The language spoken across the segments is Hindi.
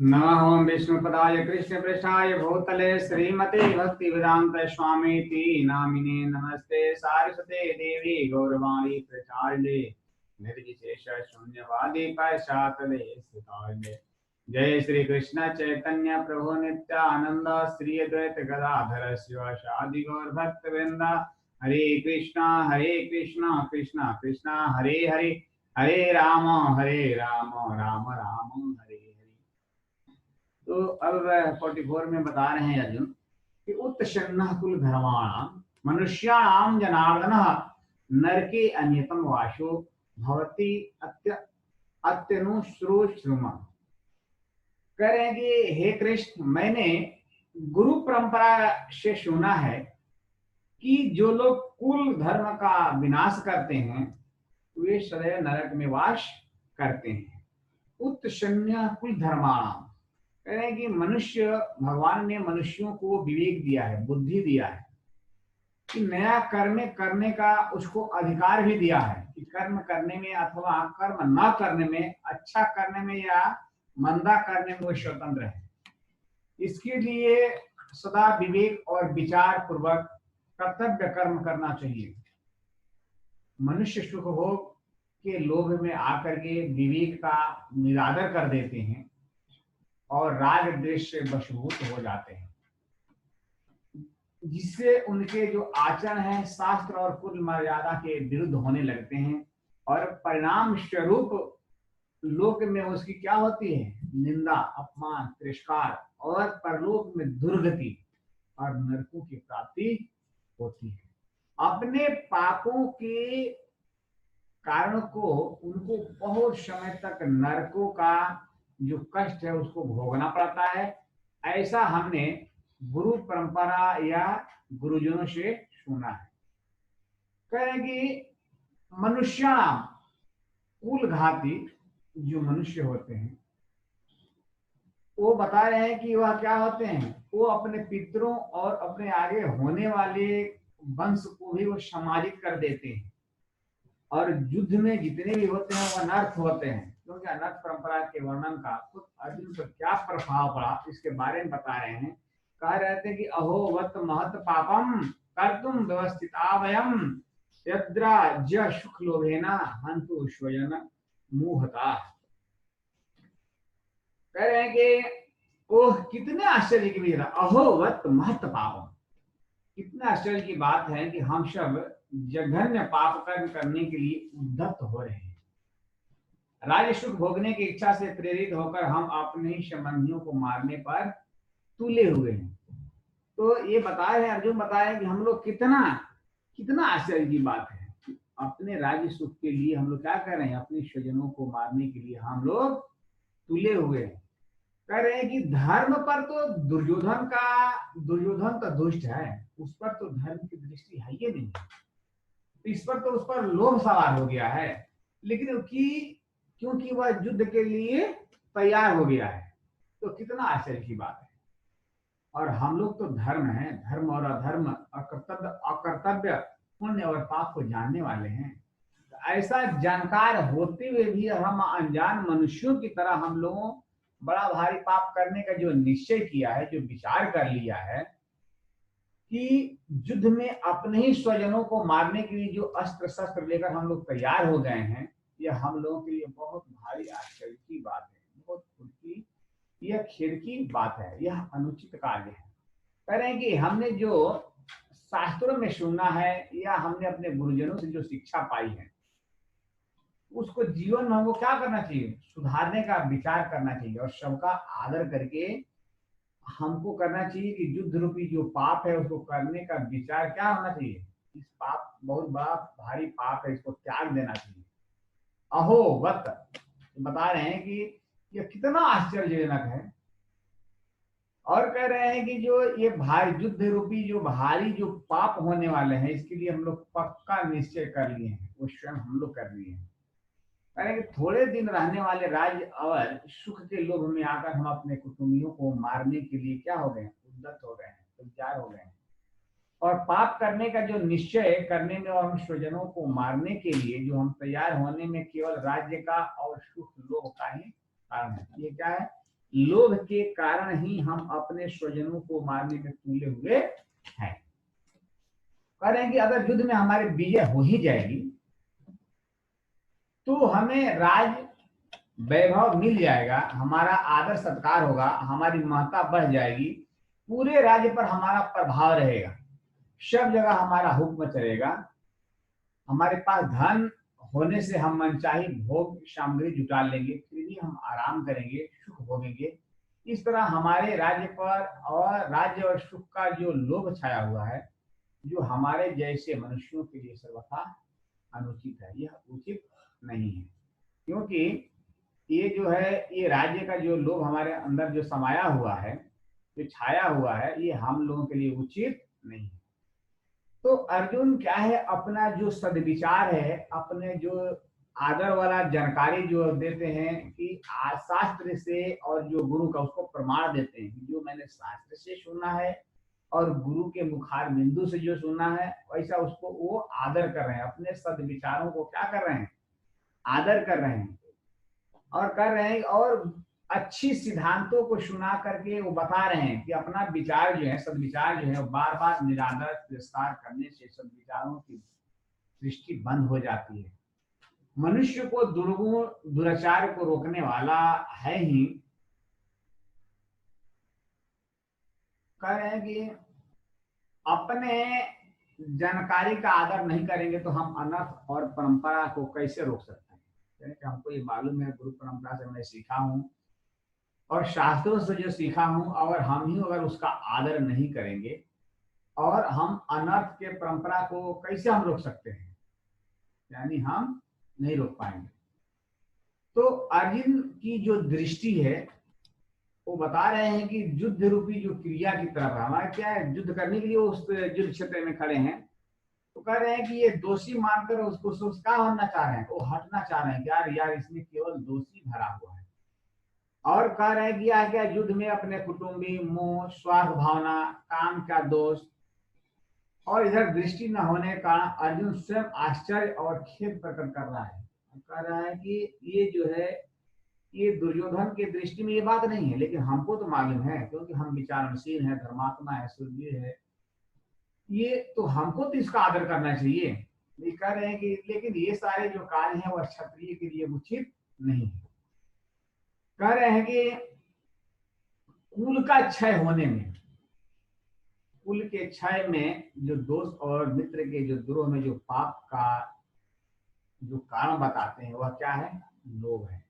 नमः ओं विष्णुपदाय कृष्णपृष्ठाय भूतले श्रीमते भक्तिवेदांत स्वामीति नामिने नमस्ते सारस्वते देवी गौरवाणी प्रचारिणे निर्विशेष शून्यवादी पैशातले स्थिताय। जय श्री कृष्ण चैतन्य प्रभु नित्यानंद श्री अद्वैत गदाधर शिवासादि गौर भक्त वृंद। हरे कृष्णा कृष्णा कृष्णा हरे हरे, हरे राम राम राम हरे। तो अब 44 में बता रहे हैं अर्जुन कि उत्तशन्न कुल धर्माणाम मनुष्याणाम जनार्दन नरके अन्यतम वाशो भवति अत्यनुश्रुश्रुम। कह रहे हैं कि हे कृष्ण, मैंने गुरु परंपरा से सुना है कि जो लोग कुल धर्म का विनाश करते हैं वे सदैव नरक में वास करते हैं। उत्तशन्य कुल धर्माणाम कह रहे हैं कि मनुष्य, भगवान ने मनुष्यों को विवेक दिया है, बुद्धि दिया है कि नया कर्म करने का उसको अधिकार भी दिया है कि कर्म करने में अथवा कर्म न करने में, अच्छा करने में या मंदा करने में वो स्वतंत्र है। इसके लिए सदा विवेक और विचार पूर्वक कर्तव्य कर्म करना चाहिए। मनुष्य सुख भोग के लोभ में आकर के विवेक का निरादर कर देते हैं और राग द्वेष से वशीभूत हो जाते हैं, जिससे उनके जो आचरण है शास्त्र और कुल मर्यादा के विरुद्ध होने लगते हैं और परिणाम स्वरूप लोक में उसकी क्या होती है? निंदा, अपमान, तिरस्कार और परलोक में दुर्गति और नरकों की प्राप्ति होती है। अपने पापों के कारण को उनको बहुत समय तक नरकों का जो कष्ट है उसको भोगना पड़ता है। ऐसा हमने गुरु परंपरा या गुरुजनों से सुना है। कह रहे कि मनुष्य कुल घाती जो मनुष्य होते हैं वो बता रहे हैं कि वह क्या होते हैं, वो अपने पितरों और अपने आगे होने वाले वंश को भी वो समाजित कर देते हैं और युद्ध में जितने भी होते हैं वो अनर्थ होते हैं। क्योंकि अनर्थ परंपरा के वर्णन का खुद अर्जुन पर क्या प्रभाव पड़ा इसके बारे में बता रहे हैं। कह रहे थे कि अहोवत महत पापम कर्तुम व्यवस्थिता वयम यद्राज्य सुख लोभेना हंतु स्वयं मुहता। कह रहे हैं कि ओह कितने आश्चर्य की बात है, अहोवत महत पापम। कितना आश्चर्य की बात है कि हम सब जघन्य पाप कर्म करने के लिए उद्यत हो रहे हैं। राज्य सुख भोगने की इच्छा से प्रेरित होकर हम अपने ही संबंधियों को मारने पर तुले हुए हैं। तो ये बता रहे हैं, अर्जुन बताया कि हम लोग कितना आश्चर्य की बात है कि अपने राज्य सुख के लिए हम लोग क्या कर रहे हैं, अपने स्वजनों को मारने के लिए हम लोग तुले हुए हैं। कह रहे हैं कि धर्म पर तो दुर्योधन तो दुष्ट है, उस पर तो धर्म की दृष्टि है ही नहीं, इस पर तो उस पर लोभ सवार हो गया है। लेकिन क्योंकि वह युद्ध के लिए तैयार हो गया है, तो कितना आश्चर्य की बात है। और हम लोग तो धर्म है, धर्म और अधर्म, अकर्तव्य, पुण्य और पाप को जानने वाले हैं। ऐसा जानकार होते हुए भी हम अनजान मनुष्यों की तरह हम लोगों बड़ा भारी पाप करने का जो निश्चय किया है, जो विचार कर लिया है कि युद्ध में अपने ही स्वजनों को मारने के लिए जो अस्त्र शस्त्र लेकर हम लोग तैयार हो गए हैं, यह हम लोगों के लिए बहुत भारी आश्चर्य की बात है, बहुत खुद की यह खेद की बात है, यह अनुचित कार्य है। कह रहे हैं कि हमने जो शास्त्रों में सुना है या हमने अपने गुरुजनों से जो शिक्षा पाई है उसको जीवन में हमको क्या करना चाहिए, सुधारने का विचार करना चाहिए और सबका आदर करके हमको करना चाहिए कि युद्ध रूपी जो पाप है उसको करने का विचार क्या होना चाहिए। इस पाप बहुत बड़ा भारी पाप है, इसको त्याग देना चाहिए। अहोवत बता रहे हैं कि यह कितना आश्चर्यजनक है। और कह रहे हैं कि जो ये भारी युद्ध रूपी जो भारी जो पाप होने वाले हैं इसके लिए हम लोग पक्का निश्चय कर लिए हैं, वो स्वयं हम लोग कर लिए हैं। कह रहे हैं कि थोड़े दिन रहने वाले राज्य और सुख के लोभ में आकर हम अपने कुटुंबियों को मारने के लिए क्या हो गए, उद्यत हो गए हैं, तैयार हो गए हैं। और पाप करने का जो निश्चय करने में और हम स्वजनों को मारने के लिए जो हम तैयार होने में केवल राज्य का और सुख लोभ का ही कारण है। ये क्या है, लोभ के कारण ही हम अपने स्वजनों को मारने में तुले हुए हैं। कह रहे हैं कि अगर युद्ध में हमारी विजय हो ही जाएगी तो हमें राज वैभव मिल जाएगा, हमारा आदर सत्कार होगा, हमारी महत्ता बढ़ जाएगी, पूरे राज्य पर हमारा प्रभाव रहेगा, सब जगह हमारा हुक्म चलेगा, हमारे पास धन होने से हम मनचाही भोग सामग्री जुटा लेंगे, फिर भी हम आराम करेंगे, सुख भोगेंगे। इस तरह हमारे राज्य पर और राज्य और सुख का जो लोभ छाया हुआ है, जो हमारे जैसे मनुष्यों के लिए सर्वथा अनुचित है, यह उचित नहीं है। क्योंकि ये जो है, ये राज्य का जो लोभ हमारे अंदर जो समाया हुआ है, जो छाया हुआ है, ये हम लोगों के लिए उचित नहीं है। तो अर्जुन क्या है, अपना जो सद्विचार है, अपने जो आदर वाला जानकारी जो देते हैं कि शास्त्र से और जो गुरु का उसको प्रमाण देते हैं, जो मैंने शास्त्र से सुना है और गुरु के मुखार बिंदु से जो सुना है, वैसा उसको वो आदर कर रहे हैं, अपने सद्विचारों को क्या कर रहे हैं, आदर कर रहे हैं और कर रहे हैं, और अच्छी सिद्धांतों को सुना करके वो बता रहे हैं कि अपना विचार जो है, सद्विचार जो है, बार बार निरादर तिरस्कार करने से सद्विचारों की दृष्टि बंद हो जाती है। मनुष्य को दुर्गुण दुराचार को रोकने वाला है ही। कह रहे हैं कि अपने जानकारी का आदर नहीं करेंगे तो हम अनर्थ और परंपरा को कैसे रोक सकते हैं। कि हमको ये मालूम है, गुरु परंपरा से मैं सीखा हूँ और शास्त्रों से जो सीखा हूं, और हम ही अगर उसका आदर नहीं करेंगे और हम अनर्थ के परंपरा को कैसे हम रोक सकते हैं, यानी हम नहीं रोक पाएंगे। तो अर्जुन की जो दृष्टि है वो बता रहे हैं कि युद्ध रूपी जो क्रिया की तरफ हमारा क्या है, युद्ध करने के लिए उस युद्ध क्षेत्र में खड़े हैं, तो कह रहे हैं कि ये दोषी मानकर उसको क्या होना चाह रहे हैं, वो हटना चाह रहे हैं कि यार इसमें केवल दोषी भरा हुआ है। और कह रहे हैं कि क्या युद्ध में अपने कुटुंबी, मोह, स्वार्थ भावना, काम का दोष और इधर दृष्टि न होने का अर्जुन स्वयं आश्चर्य और खेद प्रकट कर रहा है। कह रहा है कि ये जो है, ये दुर्योधन की दृष्टि में ये बात नहीं है, लेकिन हमको तो मालूम है क्योंकि हम विचारशील है, धर्मात्मा है, सूरवीर है, ये तो हमको तो इसका आदर करना चाहिए। ये कह रहे हैं कि लेकिन ये सारे जो कार्य हैं वह क्षत्रिय के लिए उचित नहीं है। कह रहे हैं कि कुल का क्षय होने में, कुल के क्षय में जो दोष और मित्र के जो द्रोह में जो पाप का जो कारण बताते हैं वह क्या है, लोभ है।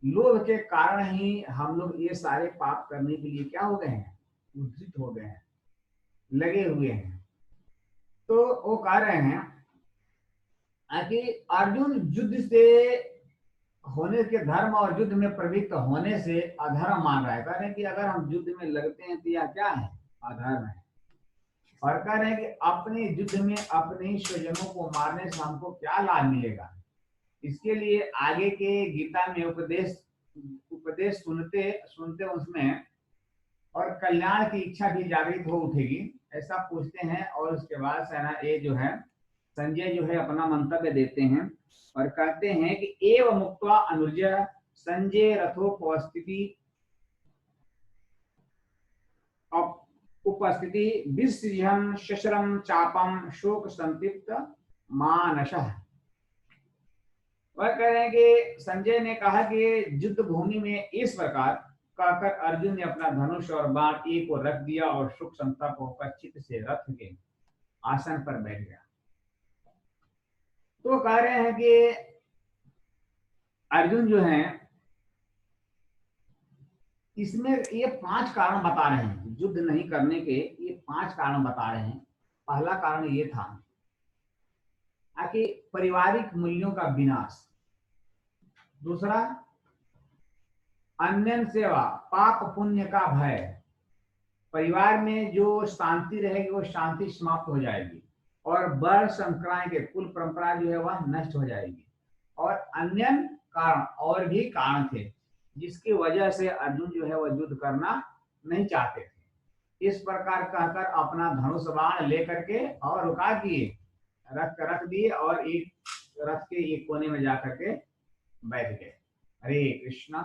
लोभ के कारण ही हम लोग ये सारे पाप करने के लिए क्या हो गए हैं, उद्धृत हो गए हैं, लगे हुए हैं। तो वो कह रहे हैं कि अर्जुन युद्ध से होने के धर्म और युद्ध में प्रवृत्त होने से अधर्म मान रहा है। कह रहे हैं कि अगर हम युद्ध में लगते हैं तो यह क्या है, अधर्म है। और कह रहे हैं कि अपने युद्ध में अपने स्वजनों को मारने से हमको क्या लाभ मिलेगा। इसके लिए आगे के गीता में उपदेश सुनते सुनते उसमें और कल्याण की इच्छा भी जागृत हो उठेगी, ऐसा पूछते हैं। और उसके बाद सेना ये जो है संजय जो है अपना मंतव्य देते हैं और कहते हैं कि एव मुक्त्वा अनुज संजय रथोपस्थिति उपस्थिति विसृजन शशरम चापम शोक संतप्त मानसः। वह कह रहे हैं कि संजय ने कहा कि युद्ध भूमि में इस प्रकार कहकर अर्जुन ने अपना धनुष और बाण एक को रख दिया और सुख संताप होकर चित्त से रथ के आसन पर बैठ गया। तो कह रहे हैं कि अर्जुन जो है इसमें ये 5 कारण बता रहे हैं, युद्ध नहीं करने के ये 5 कारण बता रहे हैं। पहला कारण ये था कि पारिवारिक मूल्यों का विनाश, दूसरा अन्य सेवा पाप पुण्य का भय, परिवार में जो शांति रहेगी वो शांति समाप्त हो जाएगी और वर्ण संक्रांति के कुल परंपरा जो है वह नष्ट हो जाएगी। और अन्य कारण और भी कारण थे जिसकी वजह से अर्जुन जो है वह युद्ध करना नहीं चाहते थे। इस प्रकार कहकर अपना धनुष बाण लेकर के और रुका किए, रख दिए और एक रथ के एक कोने में जाकर के बैठ गए। हरे कृष्णा।